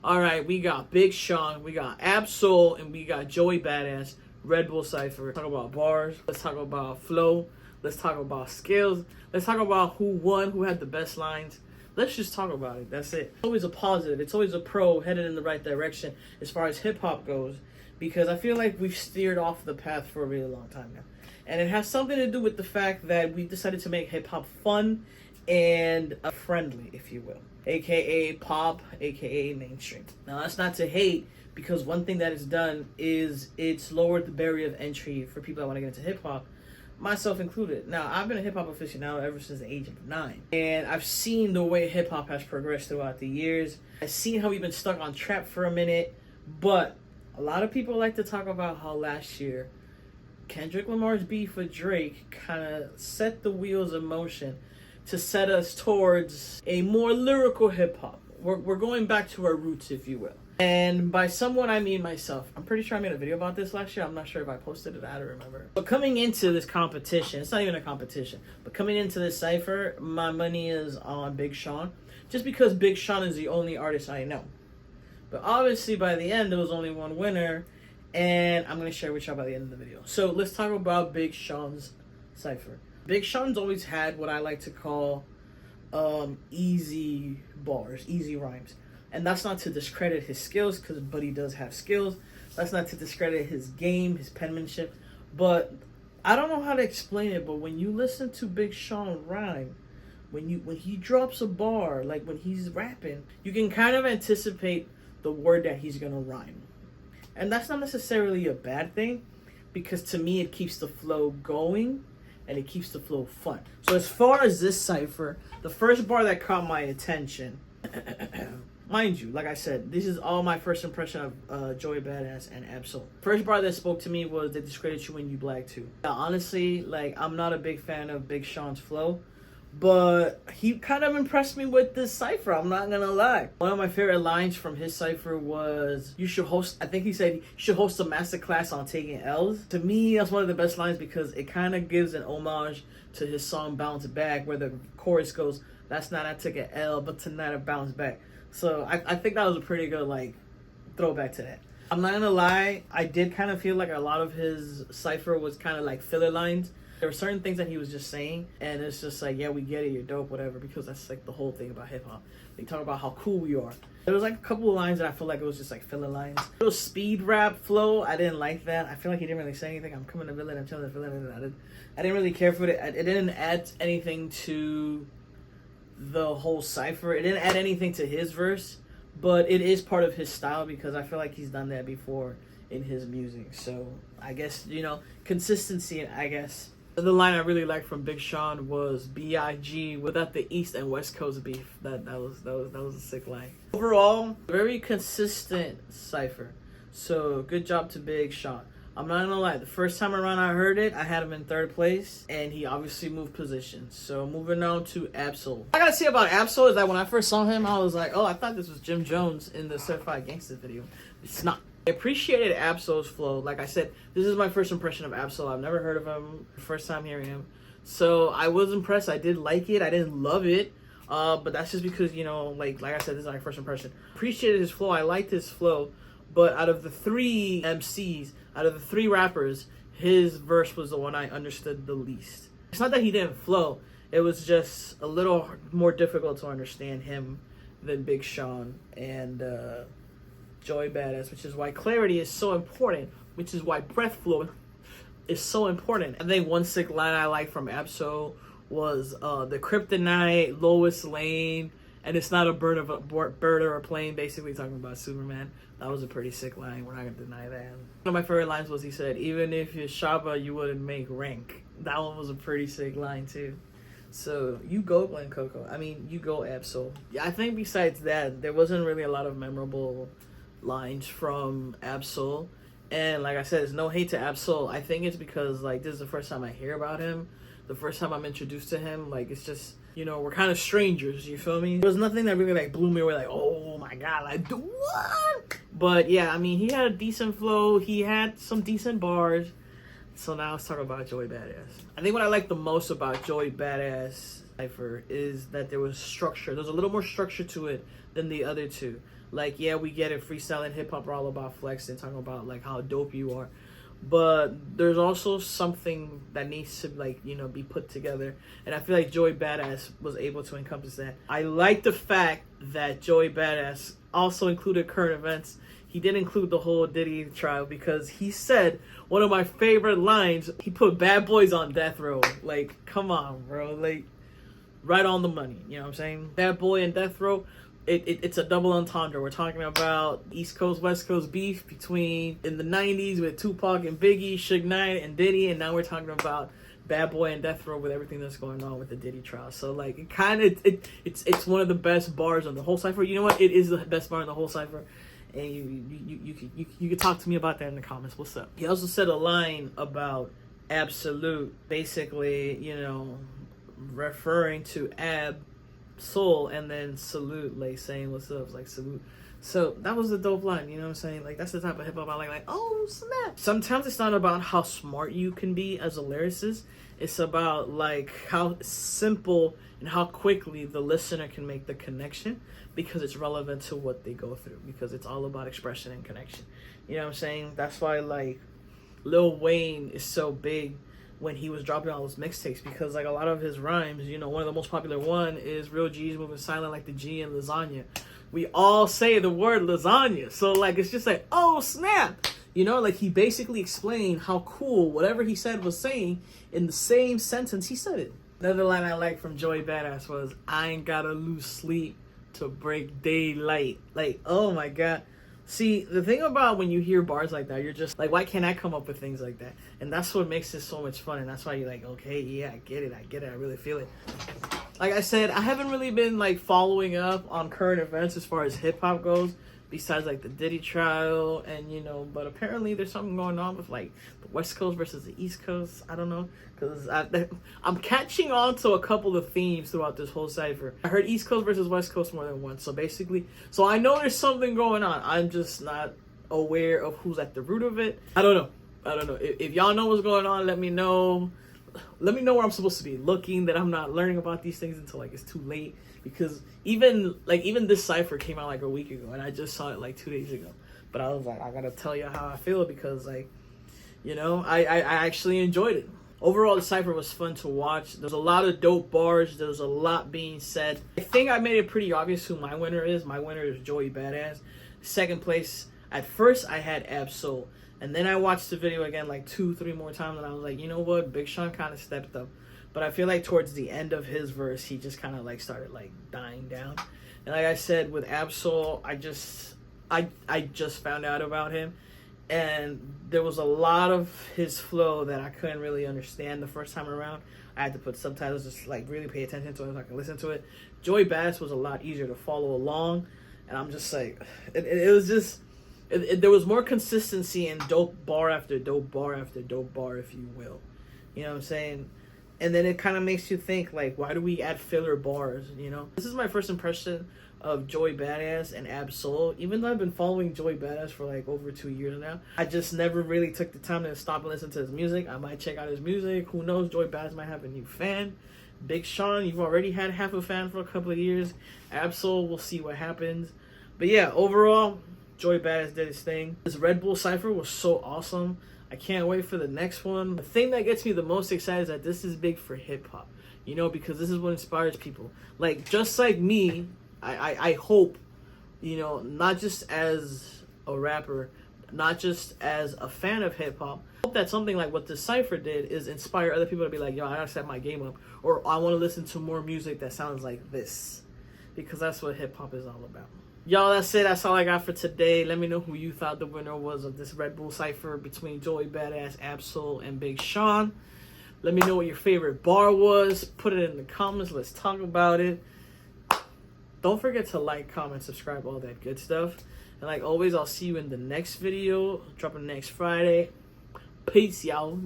All right, we got Big Sean, we got Absol, and we got Joey BadAss, Red Bull Cypher. Let's talk about bars. Let's talk about flow. Let's talk about skills. Let's talk about who won, who had the best lines. Let's just talk about it. That's it. It's always a positive. It's always a pro headed in the right direction as far as hip hop goes, because I feel like we've steered off the path for a really long time now. And it has something to do with the fact that we decided to make hip hop fun and friendly, if you will, aka pop, aka mainstream. Now that's not to hate, because one thing that it's done is it's lowered the barrier of entry for people that want to get into hip hop, myself included. Now I've been a hip hop aficionado ever since the age of 9, and I've seen the way hip hop has progressed throughout the years. I've seen how we've been stuck on trap for a minute, but a lot of people like to talk about how last year Kendrick Lamar's beef with Drake kind of set the wheels in motion to set us towards a more lyrical hip-hop. We're going back to our roots, if you will. And by someone, I mean myself. I'm pretty sure I made a video about this last year. I'm not sure if I posted it. I don't remember. But coming into this competition, it's not even a competition, but coming into this cypher, my money is on Big Sean, just because Big Sean is the only artist I know. But obviously, by the end, there was only one winner, and I'm going to share with y'all by the end of the video. So let's talk about Big Sean's cypher. Big Sean's always had what I like to call easy bars, easy rhymes. And that's not to discredit his skills, but he does have skills. That's not to discredit his game, his penmanship. But I don't know how to explain it, but when you listen to Big Sean rhyme, when he drops a bar, like when he's rapping, you can kind of anticipate the word that he's going to rhyme. And that's not necessarily a bad thing, because to me it keeps the flow going and it keeps the flow fun. So as far as this cypher, the first bar that caught my attention, mind you, like I said, this is all my first impression of Joey BadAss and Absol. First bar that spoke to me was "They discredit you when you black too." Now, honestly, like, I'm not a big fan of Big Sean's flow, but he kind of impressed me with this cypher, I'm not gonna lie. One of my favorite lines from his cypher was, "You should host," I think he said, "You should host a masterclass on taking L's." To me, that's one of the best lines, because it kind of gives an homage to his song Bounce Back, where the chorus goes, "Last night I took an L, but tonight I bounce back." So I think that was a pretty good, like, throwback to that. I'm not gonna lie, I did kind of feel like a lot of his cypher was kind of like filler lines. There were certain things that he was just saying, and it's just like, yeah, we get it, you're dope, whatever, because that's like the whole thing about hip-hop. They talk about how cool we are. There was like a couple of lines that I feel like it was just like filler lines. Little speed rap flow, I didn't like that. I feel like he didn't really say anything. I'm coming to villain, I'm telling the villain. I didn't really care for it. It didn't add anything to the whole cypher. It didn't add anything to his verse, but it is part of his style, because I feel like he's done that before in his music. So I guess, consistency, I guess. The line I really liked from Big Sean was "B.I.G. without the East and West Coast beef." That was a sick line. Overall, very consistent cypher. So good job to Big Sean. I'm not gonna lie, the first time around I heard it, I had him in 3rd place, and he obviously moved positions. So moving on to Absol. What I gotta say about Absol is that when I first saw him, I was like, oh, I thought this was Jim Jones in the Certified Gangsta video. It's not. I appreciated Absol's flow. Like I said, this is my first impression of Absol. I've never heard of him, first time hearing him. So I was impressed. I did like it. I didn't love it. But that's just because, like I said, this is my first impression. Appreciated his flow. I liked his flow. But out of the 3 MCs, out of the 3 rappers, his verse was the one I understood the least. It's not that he didn't flow. It was just a little more difficult to understand him than Big Sean and Joey BadAss, which is why clarity is so important, which is why breath flow is so important. I think one sick line I like from Absol was the kryptonite, Lois Lane, and it's not a bird or a plane, basically talking about Superman. That was a pretty sick line. We're not going to deny that. One of my favorite lines was, he said, "Even if you're Shabba, you wouldn't make rank." That one was a pretty sick line, too. So, you go, Glen Coco. I mean, you go, Absol. Yeah, I think besides that, there wasn't really a lot of memorable lines from Absol. And like I said, there's no hate to Absol. I think it's because, like, this is the first time I hear about him. The first time I'm introduced to him. Like, it's just, we're kind of strangers, you feel me? There was nothing that really, like, blew me away, like, oh my god, like, what? But yeah, I mean, he had a decent flow. He had some decent bars. So now let's talk about Joey BadAss. I think what I like the most about Joey BadAss cypher is that there was structure. There's a little more structure to it than the other two. Like, yeah, we get it, freestyling hip hop are all about flexing, talking about like how dope you are. But there's also something that needs to, like, you know, be put together. And I feel like Joey BadAss was able to encompass that. I like the fact that Joey BadAss also included current events. He did include the whole Diddy trial because he said one of my favorite lines. He put bad boys on death row. Like, come on, bro. Like, right on the money. You know what I'm saying? Bad boy and death row. It's a double entendre. We're talking about East Coast, West Coast beef between in the 90s with Tupac and Biggie, Suge Knight and Diddy, and now we're talking about Bad Boy and Death Row with everything that's going on with the Diddy trial. So like it's one of the best bars on the whole cypher. You know what? It is the best bar in the whole cypher. And you can talk to me about that in the comments. What's up? He also said a line about Absolute, basically, you know, referring to Soul and then salute, like saying what's up, like salute. So that was a dope line, you know what I'm saying? Like, that's the type of hip hop I like, oh snap. Sometimes it's not about how smart you can be as a lyricist, it's about like how simple and how quickly the listener can make the connection, because it's relevant to what they go through, because it's all about expression and connection. You know what I'm saying? That's why like Lil Wayne is so big when he was dropping all those mixtapes, because like a lot of his rhymes, you know, one of the most popular one is real G's moving silent like the G in lasagna. We all say the word lasagna, so like it's just like, oh snap, you know, like he basically explained how cool whatever he said was saying in the same sentence he said it. Another line I like from Joey BadAss was, I ain't gotta lose sleep to break daylight. Like, oh my god. See, the thing about when you hear bars like that, you're just like, why can't I come up with things like that? And that's what makes it so much fun. And that's why you're like, okay, yeah, I get it. I really feel it. Like I said, I haven't really been like following up on current events as far as hip hop goes, besides like the Diddy trial and, you know, but apparently there's something going on with like the West Coast versus the East Coast. I don't know, because I'm catching on to a couple of themes throughout this whole cypher. I heard East Coast versus West Coast more than once. So basically, so I know there's something going on. I'm just not aware of who's at the root of it. I don't know. If y'all know what's going on, let me know. Let me know where I'm supposed to be looking, that I'm not learning about these things until like it's too late. Because even this cypher came out like a week ago and I just saw it like 2 days ago. But I was like, I gotta tell you how I feel, because like, you know, I actually enjoyed it. Overall, the cypher was fun to watch. There's a lot of dope bars. There's a lot being said. I think I made it pretty obvious who my winner is. My winner is Joey BadAss. Second place, at first I had Ab-Soul. And then I watched the video again like 2-3 more times, and I was like, you know what? Big Sean kind of stepped up. But I feel like towards the end of his verse, he just kind of like started like dying down. And like I said, with Ab-Soul, I just found out about him. And there was a lot of his flow that I couldn't really understand the first time around. I had to put subtitles, just like really pay attention to it so I could listen to it. Joey BadAss was a lot easier to follow along. And I'm just like, it was just... there was more consistency in dope bar after dope bar after dope bar, if you will. You know what I'm saying? And then it kind of makes you think, like, why do we add filler bars, you know? This is my first impression of Joey BadAss and Ab-Soul. Even though I've been following Joey BadAss for, like, over 2 years now, I just never really took the time to stop and listen to his music. I might check out his music. Who knows? Joey BadAss might have a new fan. Big Sean, you've already had half a fan for a couple of years. Ab-Soul, we'll see what happens. But yeah, overall, Joey BadAss did his thing. This Red Bull Cypher was so awesome. I can't wait for the next one. The thing that gets me the most excited is that this is big for hip-hop. You know, because this is what inspires people. Like, just like me, I hope, you know, not just as a rapper, not just as a fan of hip-hop, I hope that something like what the Cypher did is inspire other people to be like, yo, I gotta set my game up. Or I want to listen to more music that sounds like this. Because that's what hip-hop is all about. Y'all, that's it. That's all I got for today. Let me know who you thought the winner was of this Red Bull Cypher between Joey BadAss, Ab-Soul, and Big Sean. Let me know what your favorite bar was. Put it in the comments. Let's talk about it. Don't forget to like, comment, subscribe, all that good stuff. And like always, I'll see you in the next video. Dropping next Friday. Peace, y'all.